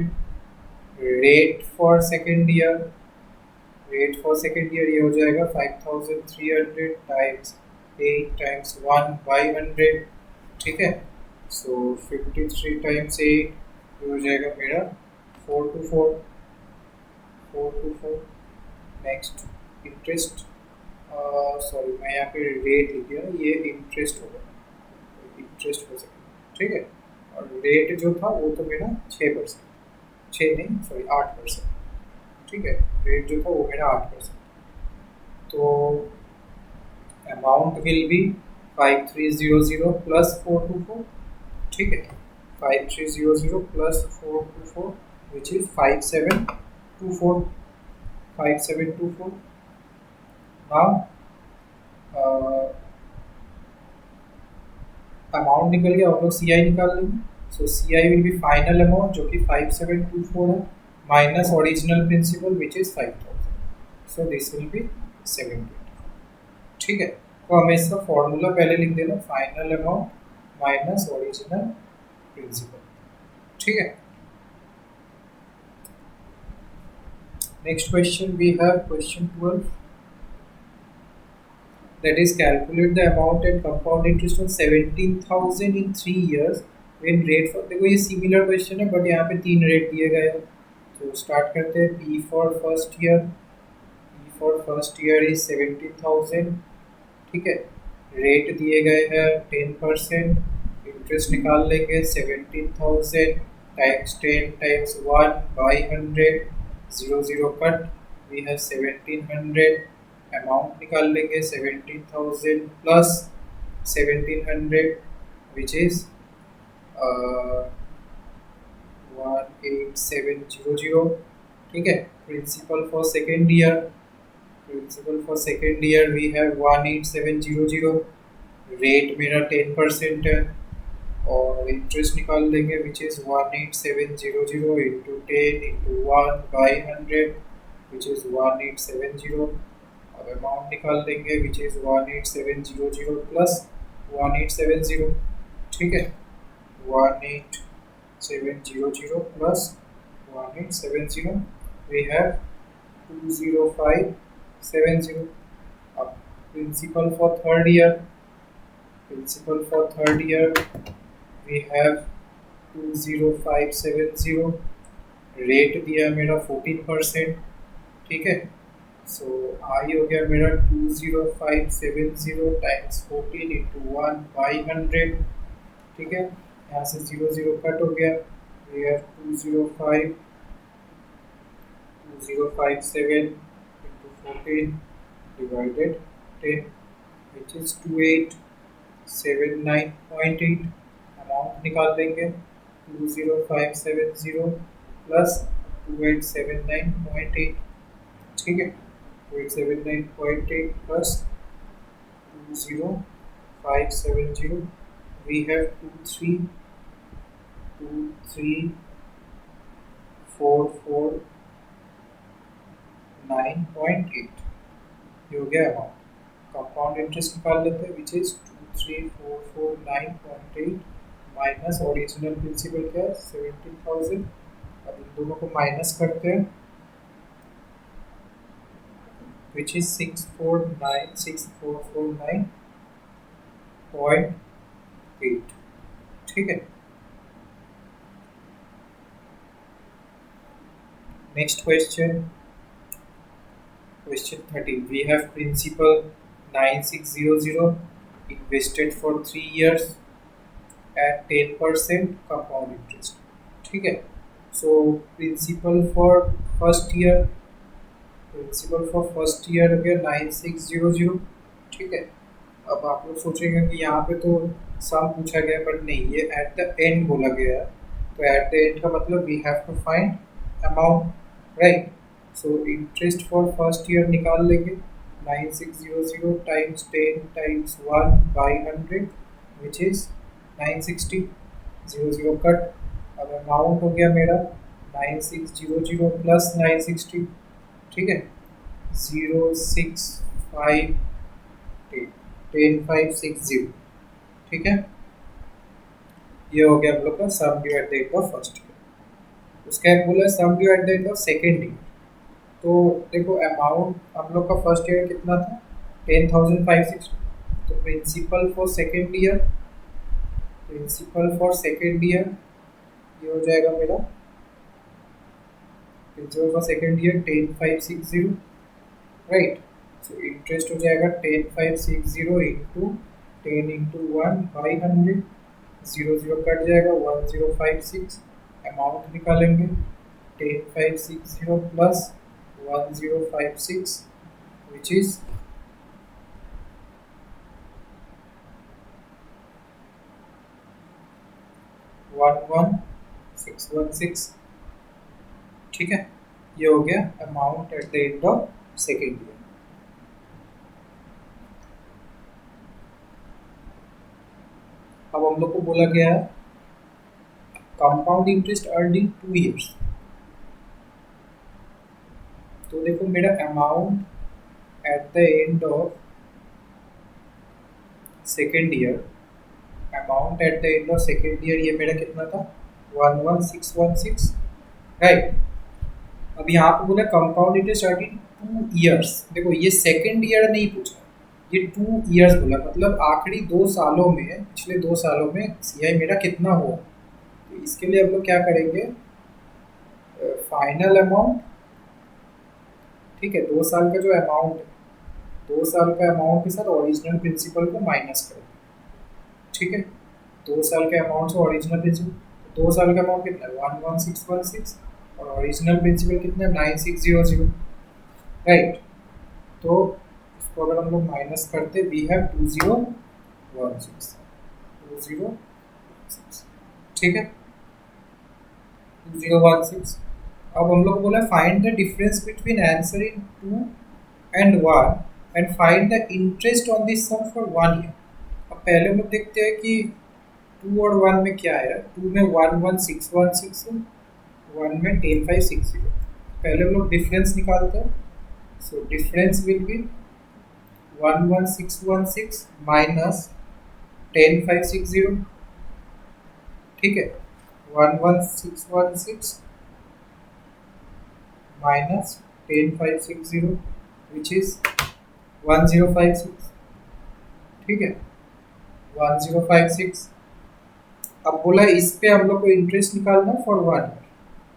रेट फॉर सेकेंड ईयर ये हो जाएगा 5,300 टाइम्स 8 टाइम्स 1/100. ठीक है. सो 53 टाइम्स 8 ये हो जाएगा मेरा 424. नेक्स्ट इंटरेस्ट, सॉरी मैं यहाँ पे रेट लिख दिया, ये इंटरेस्ट होगा. इंटरेस्ट हो सकता. ठीक है. और रेट जो था वो तो मेरा 6%, 6 नहीं सॉरी 8%. ठीक है. रेट जो था वो मेरा 8%. तो अमाउंट विल बी 5300 प्लस 424. ठीक है. 5300 plus 424 which is 5724. Now amount निकल गया, हम लोग सी आई निकाल लेंगे. So C I will be final amount जो कि 5724 है minus original principal which is 5,000. So this will be 720. ठीक है. तो हमेशा फॉर्मूला पहले लिख देना, final amount minus original principal. ठीक है. Next question we have question 12, that is calculate the amount and compound interest on 17,000 in 3 years when rate for. देखो ये सिमिलर क्वेश्चन है बट यहाँ पे 3 रेट दिए गए हैं. तो स्टार्ट करते हैं. P for first year is 17,000. ठीक है. रेट दिए गए हैं 10%. इंटरेस्ट निकाल लेंगे 17,000 times 10 times 1/100. 0 cut. We have 1,700. Amount निकाल लेंगे 17,000 प्लस 1,700 विच इज 18700. ठीक है. Principal for second year we have 18700. Rate मेरा 10% है और इंटरेस्ट निकाल लेंगे which is 18700 into 10 into 1/100 which is 1870. अब अमाउंट निकाल देंगे विच इज 18700 प्लस 1870. ठीक है. 18700 प्लस 1870 वी हैव 20570. अब principal for third year we have 20570. Rate दिया मेरा 14%. ठीक है. सो आई हो गया मेरा 20570 टाइम्स 14 इंटू 1/100. ठीक है. यहाँ से 0 कट हो गया. We have 2057 into 14 divided 10 which is 2879.8. Amount निकाल देंगे 20570 प्लस 2879.8. ठीक है. 2879.8 plus 20570 we have 23449.8. ये हो गया अमाउंट. कंपाउंड इंटरेस्ट निकाल लेते हैं which is 23449.8 minus original principal क्या है 17,000. अब इन दोनों को माइनस करते हैं. Which is 6496,449.8। ठीक है। Next question, question 13, we have principal 9600 invested for 3 years at 10% compound interest। ठीक है। So principal for first year हो गया 9600। ठीक है। अब आप लोग सोचेंगे कि यहाँ पे तो सम पूछा गया, बट नहीं, ये एट द एंड बोला गया है। तो एट द एंड का मतलब we have to find amount, right. So interest for first year निकाल लेंगे, 9600 times 10 times 1/100 which is 960। 00 cut. अब अमाउंट हो गया मेरा 9600 प्लस 960। ठीक है। 065 10560। ठीक है। ये हो गया हम लोग का sum due at the end of first year. उसका एक बोला sum due at the end of second year. तो देखो अमाउंट हम लोग का फर्स्ट ईयर कितना था, 10,560। तो प्रिंसिपल फॉर सेकेंड ईयर ये हो जाएगा मेरा, principal for second year 10,560, right. So interest हो जाएगा 10,560 इंटू 10 इंटू 1/100। 00 कट जाएगा, 1056। अमाउंट निकालेंगे 10,560 प्लस 1056 विच इज 11616। ठीक है। ये हो गया amount at the end of second year. अब हम लोग को बोला गया है कंपाउंड इंटरेस्ट अर्नड इन 2 years। तो देखो मेरा amount at the end of second year, amount at the end of second year ये मेरा कितना था, 11616, राइट। अब यहाँ पे बोला कंपाउंड इंटरेस्ट अर्नड इन 2 years। देखो ये सेकेंड ईयर नहीं पूछा, ये 2 years बोला, मतलब आखिरी 2 सालों में, पिछले 2 सालों में सीआई मेरा कितना हुआ। तो इसके लिए हम लोग क्या करेंगे, फाइनल अमाउंट, ठीक है, 2 साल का जो अमाउंट है, 2 साल का अमाउंट के साथ ओरिजिनल प्रिंसिपल को माइनस करेंगे। ठीक है। 2 साल के अमाउंट से ओरिजिनल प्रिंसिपल, 2 साल का अमाउंट कितना है 11616 और ओरिजिनल प्रिंसिपल कितना है 9600, राइट। तो इसको अगर हम लोग माइनस करते, वी हैव 2016। ठीक है, 2016। अब हम लोग को बोला find the difference between answer in 2 and 1 and find the interest on this sum for 1 year। अब पहले हम लोग देखते हैं कि 2 और 1 में क्या है। 2 में 11616 है, 1 में 10560। पहले हम लोग डिफरेंस निकालते हैं। So difference will be 11616 minus 10560। ठीक है। 11616 माइनस 10560 विच इज 1056। ठीक है, 1056। अब बोला इस पे हम लोग को इंटरेस्ट निकालना फॉर 1 year।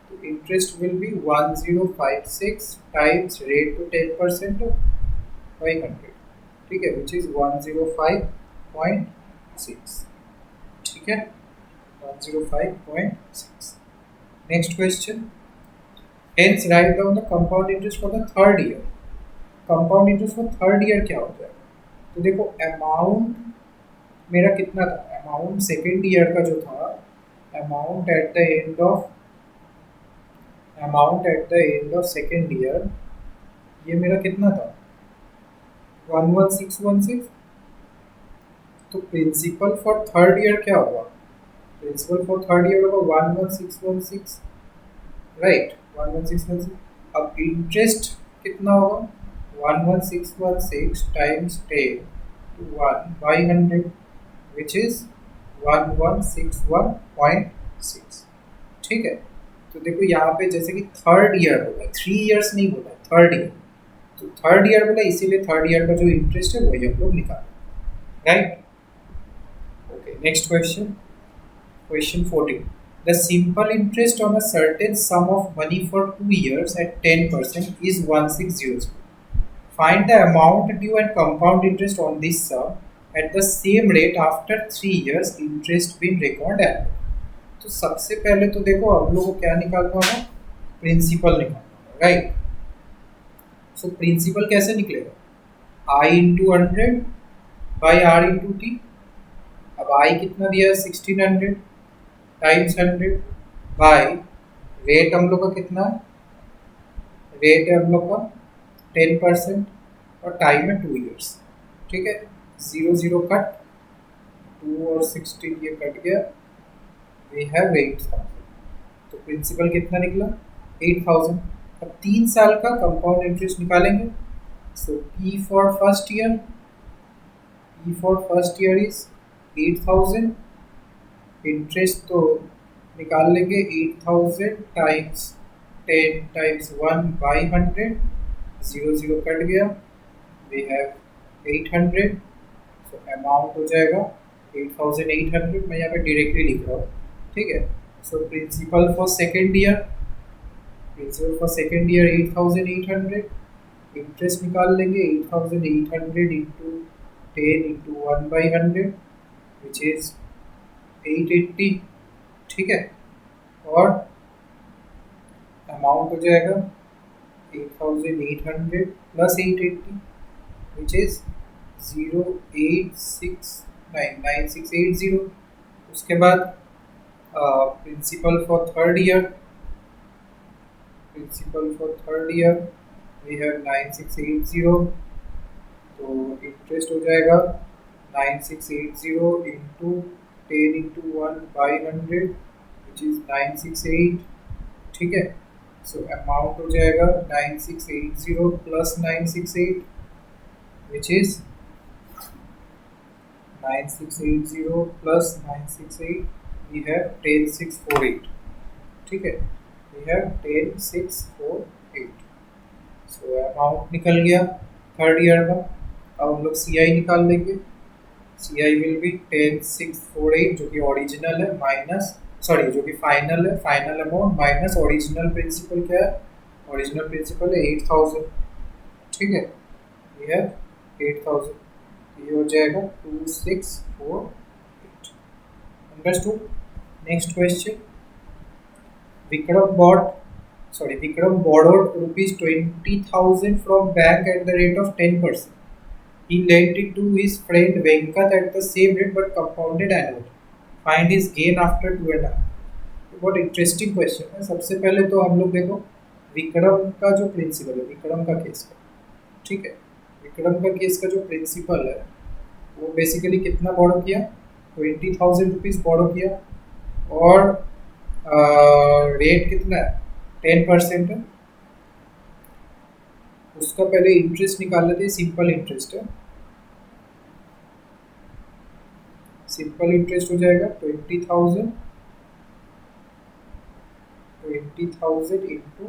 तो interest will be 1056 times rate to 10% 500। ठीक है, विच इज 105.6। ठीक है, 105.6। Next question, hence write down the compound interest for the third year. Compound interest for third year क्या होता है। तो देखो अमाउंट मेरा कितना था, अमाउंट सेकेंड ईयर का जो था, amount at the end of second year ये मेरा कितना था 11616। तो प्रिंसिपल फॉर थर्ड ईयर क्या होगा, प्रिंसिपल फॉर थर्ड ईयर होगा 11616, राइट, 11616। अब इंटरेस्ट कितना होगा 11616 टाइम्स 10 to 1/100 which is 1161.6। ठीक है। तो देखो यहाँ पे जैसे कि थर्ड ईयर होगा, 3 years नहीं बोला, थर्ड ईयर। तो थर्ड ईयर बोला, इसीलिए थर्ड ईयर का जो इंटरेस्ट है वही हम लोग निकालें, right. Okay, next question, question 14, the simple interest on a certain sum of money for 2 years at 10% is 1600. Find the amount due and compound interest on this sum at the same rate after 3 years interest being recorded annually. तो सबसे पहले तो देखो हम लोग को क्या निकालना होगा, प्रिंसिपल निकालना होगा, राइट। सो प्रिंसिपल कैसे निकलेगा, I into 100 by R into T. अब आई कितना दिया है 1600 टाइम्स 100 बाई रेट हम लोग का कितना है, रेट है हम लोग का 10% और टाइम है 2 ईयर्स, ठीक है। 0 0 कट, 2 और 16 ये कट गया, वी हैव 8000। तो प्रिंसिपल कितना निकला 8000। अब 3 साल का कंपाउंड इंटरेस्ट निकालेंगे। So P for first year, P for first year is 8000, interest तो निकाल लेंगे 8000 टाइम्स 10 टाइम्स 1 बाई 100, 0 0 कट गया, वी हैव 800। सो अमाउंट हो जाएगा 8800, मैं यहाँ पे डायरेक्टली लिख रहा हूँ, ठीक है। So principal for second year, principal for second year 8800, interest निकाल लेंगे 8800 into 10 into 1 by 100 which is 880, ठीक है। और अमाउंट हो जाएगा 8800 प्लस 880 विच इज 0869680। उसके बाद principal for third year, principal for third year we have 9680, तो इंटरेस्ट हो जाएगा 9680 into 10 into 1 by 100 which is 968, ठीक है। सो अमाउंट हो जाएगा 9680 plus 968 which is 9680 plus 968, we have 10648, ठीक है, वी हैव 10648। सो अमाउंट निकल गया थर्ड ईयर का। अब हम लोग सी आई निकाल लेंगे, सी आई विल बी 10648 जो कि ओरिजिनल है माइनस, सॉरी जो कि फाइनल है, final amount minus original principal क्या है, ओरिजिनल प्रिंसिपल है 8000, ठीक है, ये है 8000, ये हो जाएगा 2648। Understood. Next question, Vikram bought Vikram borrowed rupees 20,000 from bank at the rate of 10%. He lent it to his friend Venkat at the same rate but compounded annually. Find his gain after 2.5. बहुत interesting question है। सबसे पहले तो हम लोग देखो विक्रम का जो प्रिंसिपल है, विक्रम का केस का, ठीक है, विक्रम का केस का जो प्रिंसिपल है वो बेसिकली कितना बोरो किया, 20,000 रुपीज़ बोरो किया और रेट कितना है 10% है। उसका पहले इंटरेस्ट निकाल लेते हैं, सिंपल इंटरेस्ट है, सिंपल इंटरेस्ट हो जाएगा 20,000 इंटू,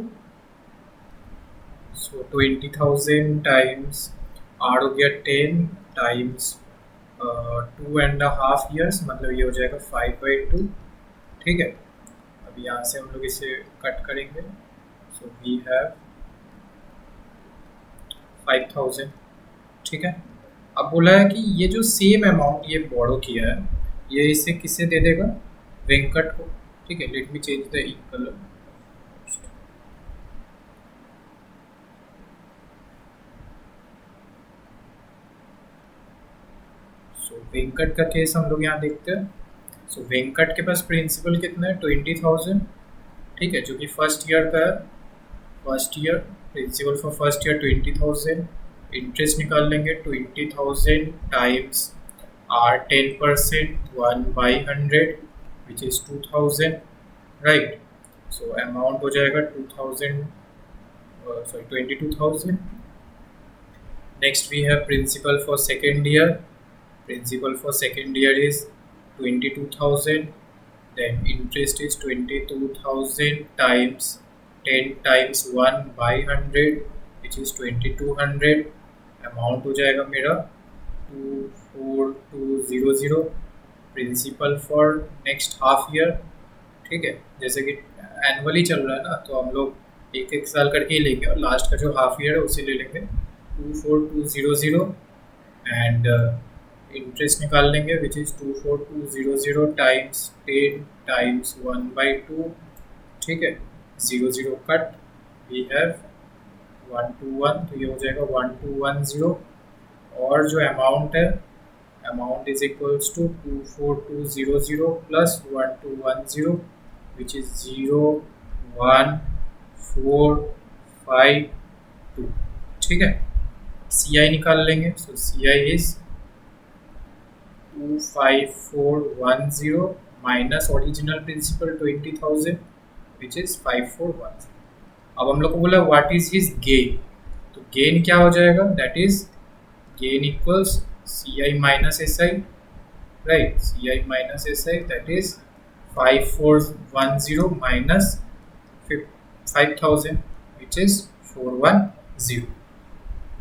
सो 20,000 टाइम्स आर हो गया 10 टाइम्स 2.5 ईयर्स, मतलब ये हो जाएगा 5/2, ठीक है। अब यहाँ से हम लोग इसे कट करेंगे, सो वी हैव 5000, ठीक है। अब बोला है कि ये जो सेम अमाउंट ये बोरो किया है ये इसे किसे दे देगा, वेंकट को, ठीक है। Let me change the ink colour. So Venkat का केस हम लोग यहाँ देखते हैं। सो वेंकट के पास प्रिंसिपल कितना है 20,000, ठीक है, जो कि फर्स्ट ईयर का है, first year principal for first year 20,000, interest निकाल लेंगे 20,000 times R 10% 1/100 which is 2,000, right. So amount हो जाएगा 2,000, sorry 22,000। Next we have principal for second year, principal for second year is 22,000, then interest is 22,000 times 10 times 1/100 which is 2200। Amount हो जाएगा मेरा 24200। Principal for next half year, ठीक है, जैसे कि annually चल रहा है ना, तो हम लोग एक एक साल करके ही लेंगे और लास्ट का जो हाफ ईयर है उसे ले लेंगे 24200। एंड इंटरेस्ट निकाल लेंगे विच इज़ 24200 टाइम्स 10 टाइम्स 1/2, ठीक है, 0 0 कट, वी हैव 121, तो ये हो जाएगा 1210। और जो अमाउंट है, amount is equals to 24200 plus 1210 which is 01452, ठीक है। सी आई निकाल लेंगे, so C I is 25410 minus original principal 20,000 which is 5410। अब हम लोग को बोला व्हाट इज हिज गेन, तो गेन क्या हो जाएगा, that is gain equals C I minus S I, right, C I minus S I, that is 5410 minus 5000 which is 410.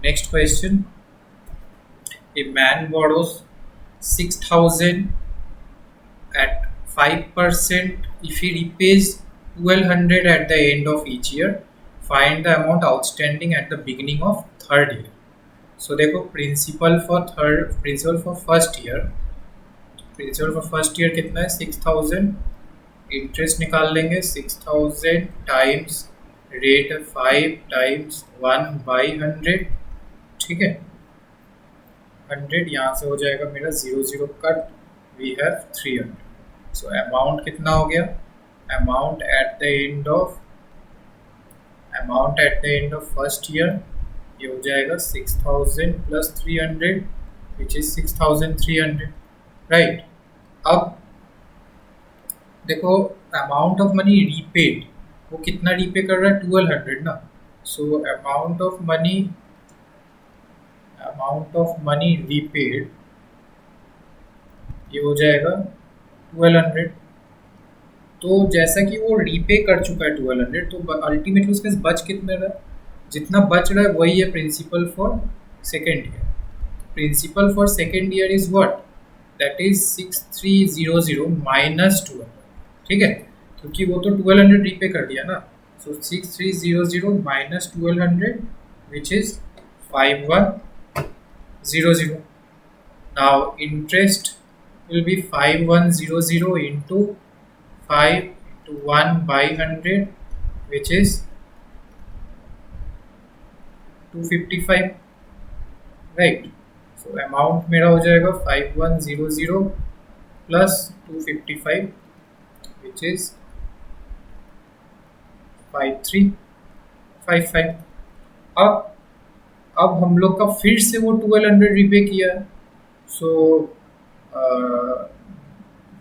Next question, a man borrows 6000 at 5%. If he repays 1200 at the end of each year, find the amount outstanding at the beginning of third year. So देखो principal for first year कितना है 6000। Interest निकाल लेंगे 6000 times rate 5 times 1/100, ठीक है, 100 यहाँ से हो जाएगा मेरा 0 0 cut, we have 300। So amount कितना हो गया, amount at the end of first year ये हो जाएगा 6000 प्लस 300 विच इज 6300, राइट। अब देखो अमाउंट ऑफ मनी रीपेड, वो कितना रीपे कर रहा है 1200 ना, so amount of money repaid ये हो जाएगा 1200। तो जैसा कि वो रीपे कर चुका है 1200, तो अल्टीमेटली उसके पास बच कितना रहा, जितना बच रहा है वही है principal for second year. Principal for second year is what, that is 6300 minus 1200, ठीक है, क्योंकि वो तो 1200 रीपे कर दिया ना, सो 6300 minus 1200 which is 5100। Now interest will be 5100 into 5 into 1/100 which is 255, right। so amount मेरा हो जाएगा 5100 plus 255 which is 5355। अब हम लोग का फिर से वो 1200 रीपे किया, सो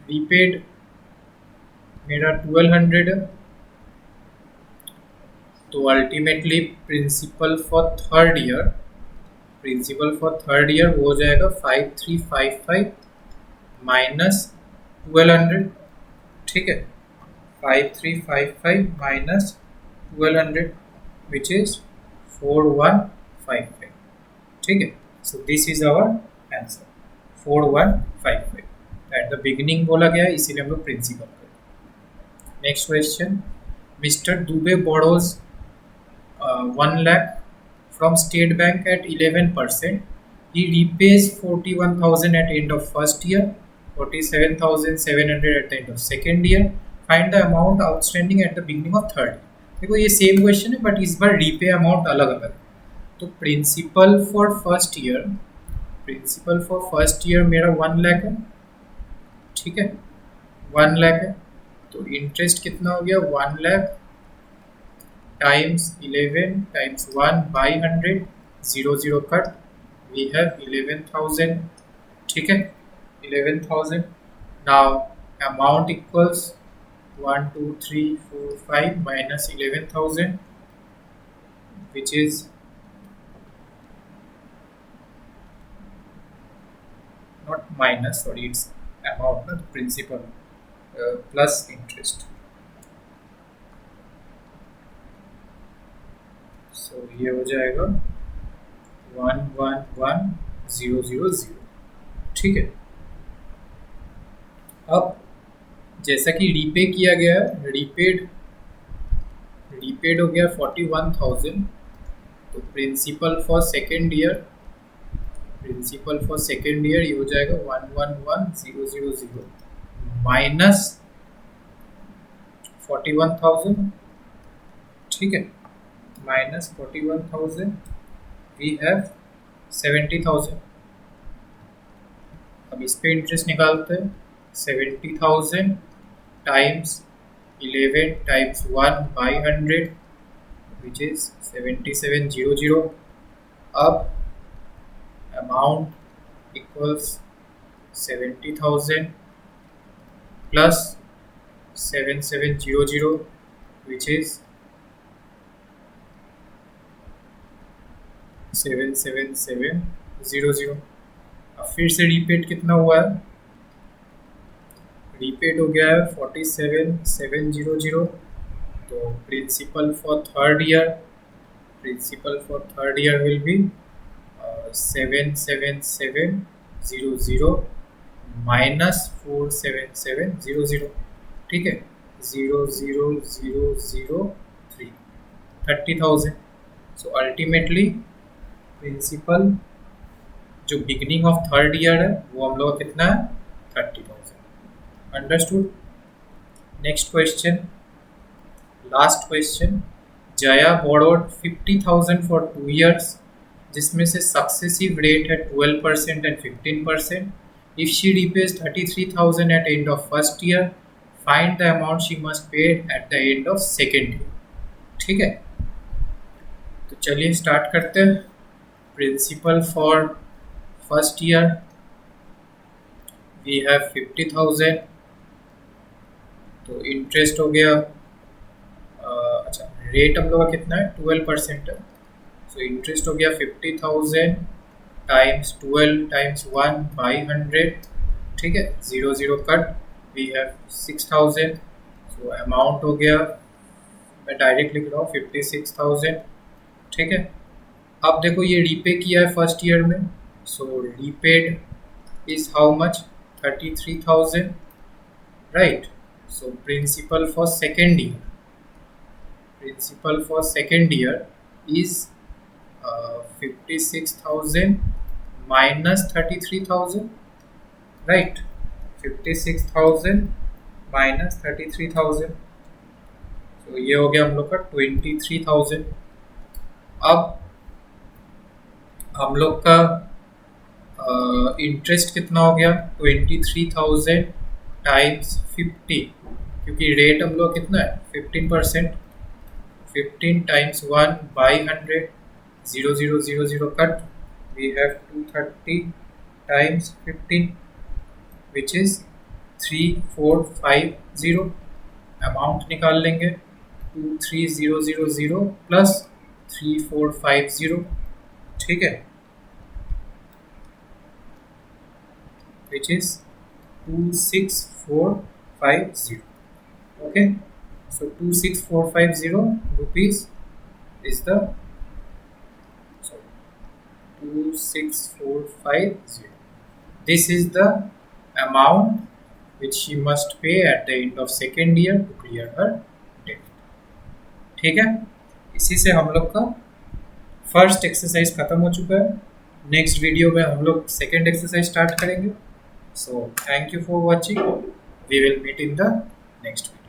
रीपेड मेरा 1200 है, तो ultimately principal for third year वो हो जाएगा 5355 माइनस 1200, ठीक है, 5355 माइनस 1200 विच इज 4155, ठीक है। So this is our answer 4155। At the beginning बोला गया है, इसीलिए हम लोग प्रिंसिपल करें। Next question, mister Dubey borrows 1 lakh from State Bank at 11%. He repays 41,000 at end of first year, 47,700 at the end of second year. Find the amount outstanding at the beginning of third year. देखो ये same question है but इस बार repay amount अलग अलग। तो principal for first year मेरा 1 लाख है, ठीक है, 1 लाख है, तो इंटरेस्ट कितना हो गया 1 lakh times 11 times 1/100, 0 cut, we have 11,000, ठीक है, 11,000। Now amount equals 1 2 3 4 5 minus 11,000 which is not minus, sorry, it's amount, not principal, plus interest, सो ये हो जाएगा 111,000। ठीक है, अब जैसा कि रीपे किया गया, रीपेड रीपेड हो गया 41,000। तो प्रिंसिपल फॉर सेकेंड ईयर ये हो जाएगा 111,000 माइनस 41,000। ठीक है, माइनस 41,000 वी हैव 70,000। अब इस पे इंटरेस्ट निकालते हैं। 70,000 times 11 times 1 by 100 which is 7700। अब amount equals 70,000 plus 7700 which is 77700। अब फिर से रीपेड कितना हुआ है, रीपेड हो गया है 47,700। तो principal for third year will be 77700 minus 47700। ठीक है, 00003 30,000। सो अल्टीमेटली प्रिंसिपल जो बिगिनिंग ऑफ थर्ड ईयर है वो हम लोग कितना है 30,000। अंडरस्टूड। Next question, last question. Jaya borrowed 50,000 for 2 years, जिसमें से सक्सेसिव रेट है 12% and 15%। If she repays 33,000 at end of first year, find the amount she must pay at the end of second year. ठीक है, तो चलिए स्टार्ट करते हैं। Principal for first year we have 50,000। तो इंटरेस्ट हो गया, अच्छा रेट हम लोग का कितना है 12% है। सो इंटरेस्ट हो गया 50,000 टाइम्स 12 टाइम्स 1 बाई 100। ठीक है, 0 cut, we have 6,000। So amount हो गया, मैं डायरेक्ट लिख रहा हूँ 56,000। ठीक है, अब देखो ये रीपे किया है फर्स्ट ईयर में। So repaid is how much 33,000, right. So principal for second year is 56,000 minus 33,000, right. 56,000 minus 33,000, तो ये हो गया हम लोग का 23,000। अब हम लोग का इंटरेस्ट कितना हो गया 23,000 टाइम्स 50, क्योंकि रेट हम लोग कितना है 15%। 15 times 1 by 100, 0 cut, we have 230 times 15 which is 3450। Amount निकाल लेंगे 23,000 प्लस 3450। ठीक है, which is 26,450. Okay, so 26,450 rupees is the, sorry, 26,450. This is the amount which she must pay at the end of second year to clear her debt. ठीक है, इसी से हम लोग का फर्स्ट एक्सरसाइज खत्म हो चुका है। नेक्स्ट वीडियो में हम लोग सेकेंड एक्सरसाइज स्टार्ट करेंगे। So thank you for watching. We will meet in the next video.